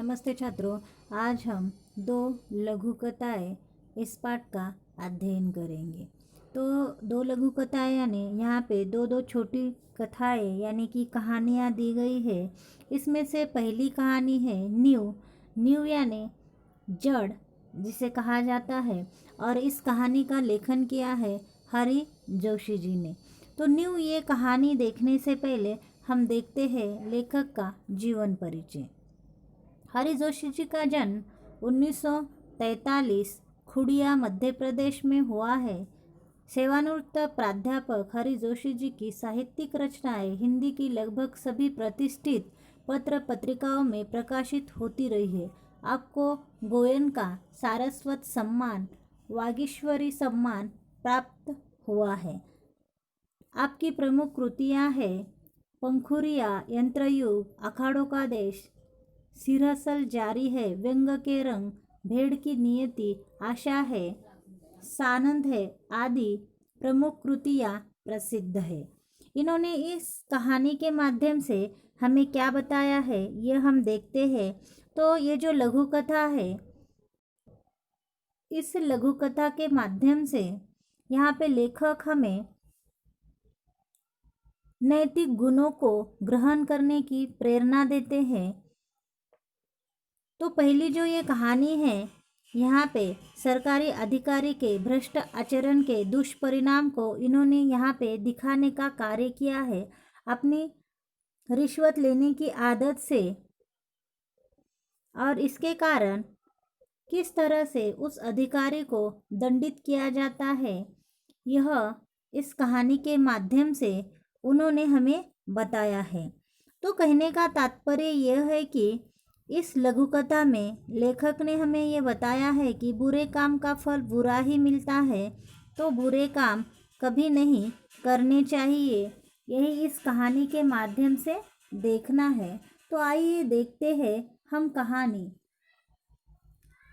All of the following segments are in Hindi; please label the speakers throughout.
Speaker 1: नमस्ते छात्रों। आज हम दो लघु कथाएँ इस पाठ का अध्ययन करेंगे। तो दो लघु कथाएँ यानी यहाँ पे दो दो छोटी कथाएँ यानी कि कहानियाँ दी गई है। इसमें से पहली कहानी है नींव। नींव यानी जड़ जिसे कहा जाता है, और इस कहानी का लेखन किया है हरि जोशी जी ने। तो नींव ये कहानी देखने से पहले हम देखते हैं लेखक का जीवन परिचय। हरि जोशी जी का जन्म 1943 खुड़िया मध्य प्रदेश में हुआ है। सेवानिवृत्त प्राध्यापक हरि जोशी जी की साहित्यिक रचनाएं हिंदी की लगभग सभी प्रतिष्ठित पत्र पत्रिकाओं में प्रकाशित होती रही है। आपको गोयनका सारस्वत सम्मान, वागीश्वरी सम्मान प्राप्त हुआ है। आपकी प्रमुख कृतियां हैं पंखुरिया, यंत्रयुग, अखाड़ों का देश, सिरहसल जारी है, व्यंग के रंग, भेड़ की नियति, आशा है, सानंद है आदि प्रमुख कृतियाँ प्रसिद्ध है। इन्होंने इस कहानी के माध्यम से हमें क्या बताया है यह हम देखते हैं। तो ये जो लघु कथा है, इस लघु कथा के माध्यम से यहाँ पे लेखक हमें नैतिक गुणों को ग्रहण करने की प्रेरणा देते हैं। तो पहली जो ये कहानी है, यहाँ पे सरकारी अधिकारी के भ्रष्ट आचरण के दुष्परिणाम को इन्होंने यहाँ पे दिखाने का कार्य किया है। अपनी रिश्वत लेने की आदत से और इसके कारण किस तरह से उस अधिकारी को दंडित किया जाता है, यह इस कहानी के माध्यम से उन्होंने हमें बताया है। तो कहने का तात्पर्य यह है कि इस लघु कथा में लेखक ने हमें ये बताया है कि बुरे काम का फल बुरा ही मिलता है, तो बुरे काम कभी नहीं करने चाहिए। यही इस कहानी के माध्यम से देखना है। तो आइए देखते हैं हम कहानी।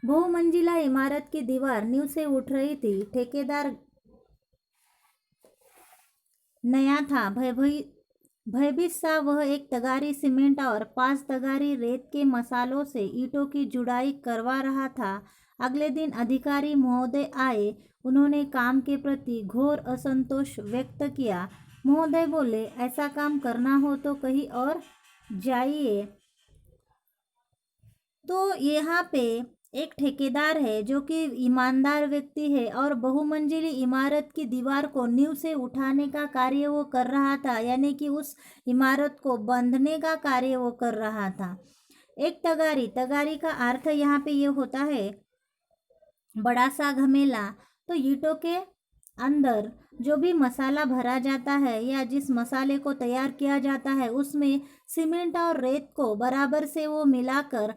Speaker 1: बहुमंजिला इमारत की दीवार नींव से उठ रही थी। ठेकेदार नया था। भयभीत सा वह एक तगारी सीमेंट और 5 तगारी रेत के मसालों से ईंटों की जुड़ाई करवा रहा था। अगले दिन अधिकारी महोदय आए। उन्होंने काम के प्रति घोर असंतोष व्यक्त किया। महोदय बोले, ऐसा काम करना हो तो कहीं और जाइए। तो यहाँ पे एक ठेकेदार है जो कि ईमानदार व्यक्ति है, और बहुमंजिली इमारत की दीवार को नींव से उठाने का कार्य वो कर रहा था, यानी कि उस इमारत को बांधने का कार्य वो कर रहा था। एक तगारी का अर्थ यहाँ पे ये होता है बड़ा सा घमेला। तो ईंटों के अंदर जो भी मसाला भरा जाता है या जिस मसाले को तैयार किया जाता है, उसमें सीमेंट और रेत को बराबर से वो मिलाकर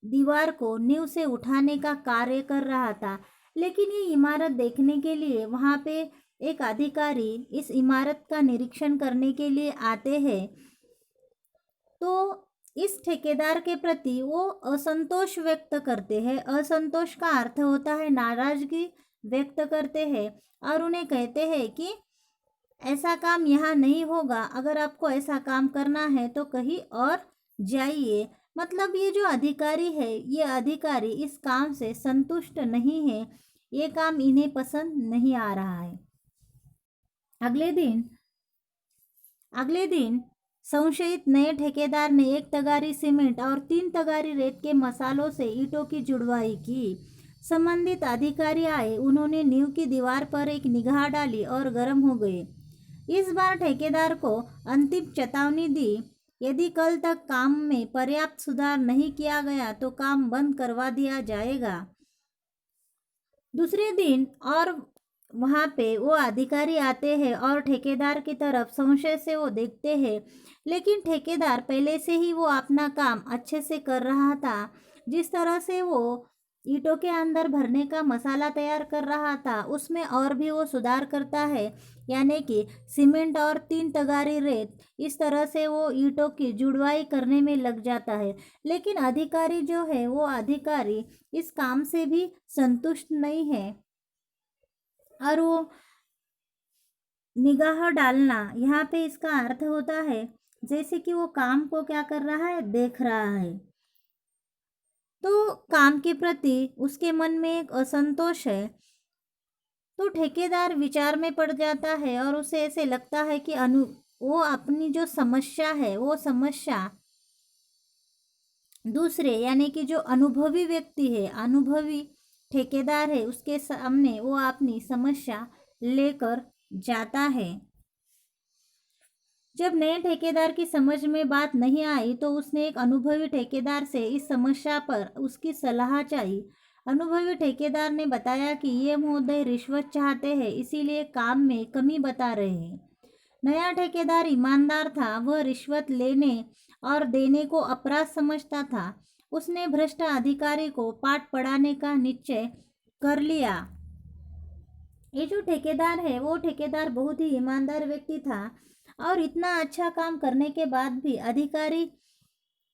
Speaker 1: दीवार को नींव से उठाने का कार्य कर रहा था। लेकिन ये इमारत देखने के लिए वहाँ पे एक अधिकारी इस इमारत का निरीक्षण करने के लिए आते हैं। तो इस ठेकेदार के प्रति वो असंतोष व्यक्त करते हैं। असंतोष का अर्थ होता है नाराजगी व्यक्त करते हैं, और उन्हें कहते हैं कि ऐसा काम यहाँ नहीं होगा। अगर आपको ऐसा काम करना है तो कहीं और जाइए। मतलब ये जो अधिकारी है, ये अधिकारी इस काम से संतुष्ट नहीं है। ये काम इन्हें पसंद नहीं आ रहा है। अगले दिन संशयित नए ठेकेदार ने 1 तगारी सीमेंट और 3 तगारी रेत के मसालों से ईंटों की जुड़वाई की। संबंधित अधिकारी आए। उन्होंने नींव की दीवार पर एक निगाह डाली और गर्म हो गए। इस बार ठेकेदार को अंतिम चेतावनी दी, यदि कल तक काम में पर्याप्त सुधार नहीं किया गया तो काम बंद करवा दिया जाएगा। दूसरे दिन और वहाँ पे वो अधिकारी आते हैं और ठेकेदार की तरफ संशय से वो देखते हैं। लेकिन ठेकेदार पहले से ही वो अपना काम अच्छे से कर रहा था। जिस तरह से वो ईंटों के अंदर भरने का मसाला तैयार कर रहा था, उसमें और भी वो सुधार करता है, यानी कि सीमेंट और 3 तगारी रेत, इस तरह से वो ईंटों की जुड़वाई करने में लग जाता है। लेकिन अधिकारी जो है, वो अधिकारी इस काम से भी संतुष्ट नहीं है, और वो निगाह डालना यहाँ पे इसका अर्थ होता है जैसे कि वो काम को क्या कर रहा है, देख रहा है। तो काम के प्रति उसके मन में एक असंतोष है। तो ठेकेदार विचार में पड़ जाता है और उसे ऐसे लगता है कि वो अपनी जो समस्या है वो समस्या दूसरे यानी कि जो अनुभवी व्यक्ति है, अनुभवी ठेकेदार है, उसके सामने वो अपनी समस्या लेकर जाता है। जब नए ठेकेदार की समझ में बात नहीं आई तो उसने एक अनुभवी ठेकेदार से इस समस्या पर उसकी सलाह चाही। अनुभवी ठेकेदार ने बताया कि ये महोदय रिश्वत चाहते हैं, इसीलिए काम में कमी बता रहे हैं। नया ठेकेदार ईमानदार था, वह रिश्वत लेने और देने को अपराध समझता था। उसने भ्रष्ट अधिकारी को पाठ पढ़ाने का निश्चय कर लिया। ये जो ठेकेदार है वो ठेकेदार बहुत ही ईमानदार व्यक्ति था और इतना अच्छा काम करने के बाद भी अधिकारी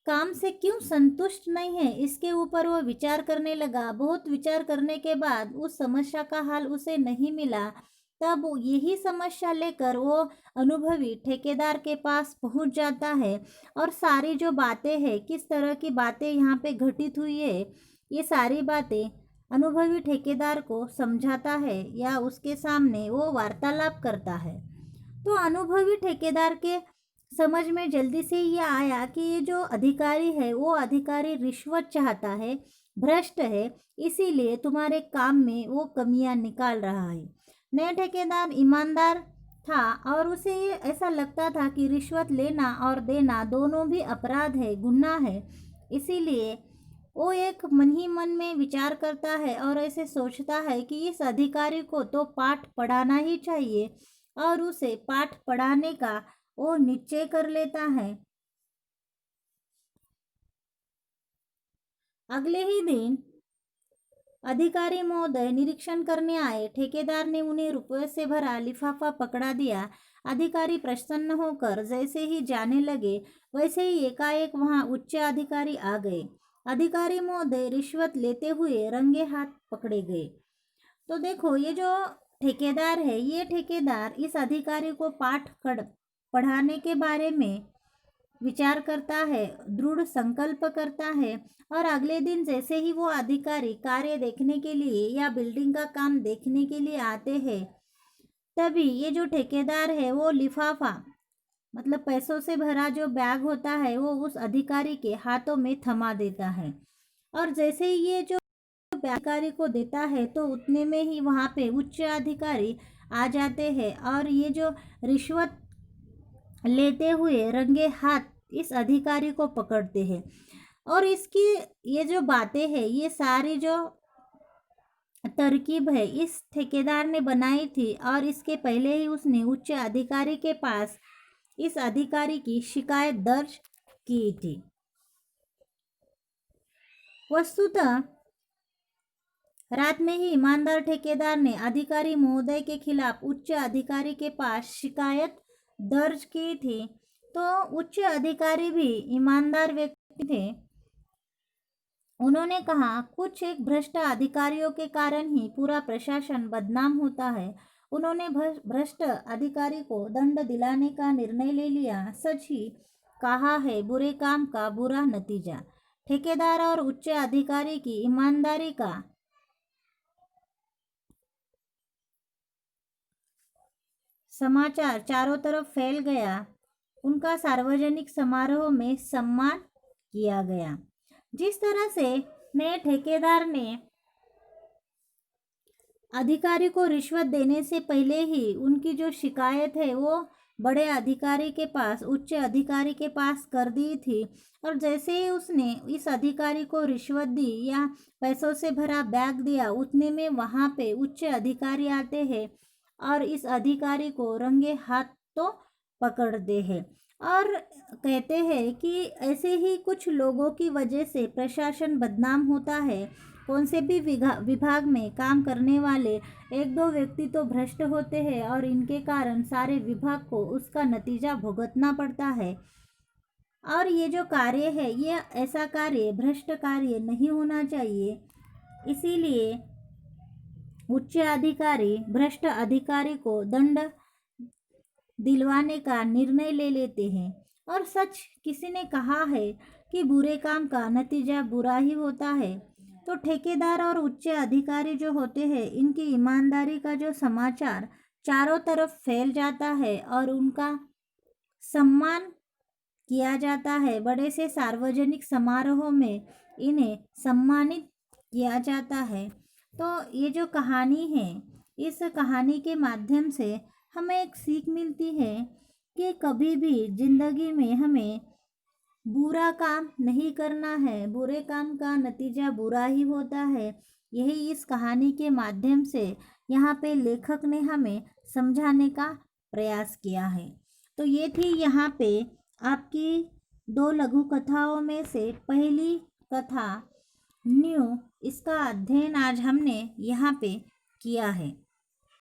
Speaker 1: काम से क्यों संतुष्ट नहीं है, इसके ऊपर वो विचार करने लगा। बहुत विचार करने के बाद उस समस्या का हल उसे नहीं मिला। तब यही समस्या लेकर वो अनुभवी ठेकेदार के पास पहुंच जाता है और सारी जो बातें हैं, किस तरह की बातें यहाँ पे घटित हुई है, ये सारी बातें अनुभवी ठेकेदार को समझाता है या उसके सामने वो वार्तालाप करता है। तो अनुभवी ठेकेदार के समझ में जल्दी से ये आया कि ये जो अधिकारी है वो अधिकारी रिश्वत चाहता है, भ्रष्ट है, इसीलिए तुम्हारे काम में वो कमियां निकाल रहा है। नया ठेकेदार ईमानदार था और उसे ये ऐसा लगता था कि रिश्वत लेना और देना दोनों भी अपराध है, गुनाह है। इसीलिए वो एक मन ही मन में विचार करता है और ऐसे सोचता है कि इस अधिकारी को तो पाठ पढ़ाना ही चाहिए और उसे पाठ पढ़ाने का वो निश्चय कर लेता है। अगले ही दिन अधिकारी महोदय निरीक्षण करने आए। ठेकेदार ने उन्हें रुपये से भरा लिफाफा पकड़ा दिया। अधिकारी प्रसन्न होकर जैसे ही जाने लगे वैसे ही एकाएक वहां उच्च अधिकारी आ गए। अधिकारी महोदय रिश्वत लेते हुए रंगे हाथ पकड़े गए। तो देखो, ये जो ठेकेदार है, ये ठेकेदार इस अधिकारी को पढ़ाने के बारे में विचार करता है, दृढ़ संकल्प करता है और अगले दिन जैसे ही वो अधिकारी कार्य देखने के लिए या बिल्डिंग का काम देखने के लिए आते हैं, तभी ये जो ठेकेदार है वो लिफाफा मतलब पैसों से भरा जो बैग होता है वो उस अधिकारी के हाथों में थमा देता है। और जैसे ही ये जो अधिकारी को देता है तो उतने में ही वहाँ पे उच्च अधिकारी आ जाते हैं और ये जो रिश्वत लेते हुए रंगे हाथ इस अधिकारी को पकड़ते हैं। और इसकी ये जो बातें हैं, ये सारी जो तरकीब है इस ठेकेदार ने बनाई थी और इसके पहले ही उसने उच्च अधिकारी के पास इस अधिकारी की शिकायत दर्ज की थी। वस्तुतः रात में ही ईमानदार ठेकेदार ने अधिकारी महोदय के खिलाफ उच्च अधिकारी के पास शिकायत दर्ज की थी। तो उच्च अधिकारी भी ईमानदार व्यक्ति थे। उन्होंने कहा, कुछ एक भ्रष्ट अधिकारियों के कारण ही पूरा प्रशासन बदनाम होता है। उन्होंने भ्रष्ट अधिकारी को दंड दिलाने का निर्णय ले लिया। सच ही कहा है, बुरे काम का बुरा नतीजा। ठेकेदार और उच्च अधिकारी की ईमानदारी का समाचार चारों तरफ फैल गया। उनका सार्वजनिक समारोह में सम्मान किया गया। जिस तरह से नए ठेकेदार ने अधिकारी को रिश्वत देने से पहले ही उनकी जो शिकायत है वो बड़े अधिकारी के पास, उच्च अधिकारी के पास कर दी थी और जैसे ही उसने इस अधिकारी को रिश्वत दी या पैसों से भरा बैग दिया, उतने में वहाँ पे उच्च अधिकारी आते हैं और इस अधिकारी को रंगे हाथ तो पकड़ते हैं और कहते हैं कि ऐसे ही कुछ लोगों की वजह से प्रशासन बदनाम होता है। कौन से भी विभाग में काम करने वाले एक दो व्यक्ति तो भ्रष्ट होते हैं और इनके कारण सारे विभाग को उसका नतीजा भुगतना पड़ता है। और ये जो कार्य है, ये ऐसा कार्य, भ्रष्ट कार्य नहीं होना चाहिए। इसीलिए उच्च अधिकारी भ्रष्ट अधिकारी को दंड दिलवाने का निर्णय ले लेते हैं। और सच किसी ने कहा है कि बुरे काम का नतीजा बुरा ही होता है। तो ठेकेदार और उच्च अधिकारी जो होते हैं, इनकी ईमानदारी का जो समाचार चारों तरफ फैल जाता है और उनका सम्मान किया जाता है। बड़े से सार्वजनिक समारोह में इन्हें सम्मानित किया जाता है। तो ये जो कहानी है, इस कहानी के माध्यम से हमें एक सीख मिलती है कि कभी भी जिंदगी में हमें बुरा काम नहीं करना है। बुरे काम का नतीजा बुरा ही होता है। यही इस कहानी के माध्यम से यहाँ पे लेखक ने हमें समझाने का प्रयास किया है। तो ये थी यहाँ पे आपकी 2 लघु कथाओं में से पहली कथा न्यू। इसका अध्ययन आज हमने यहाँ पे किया है।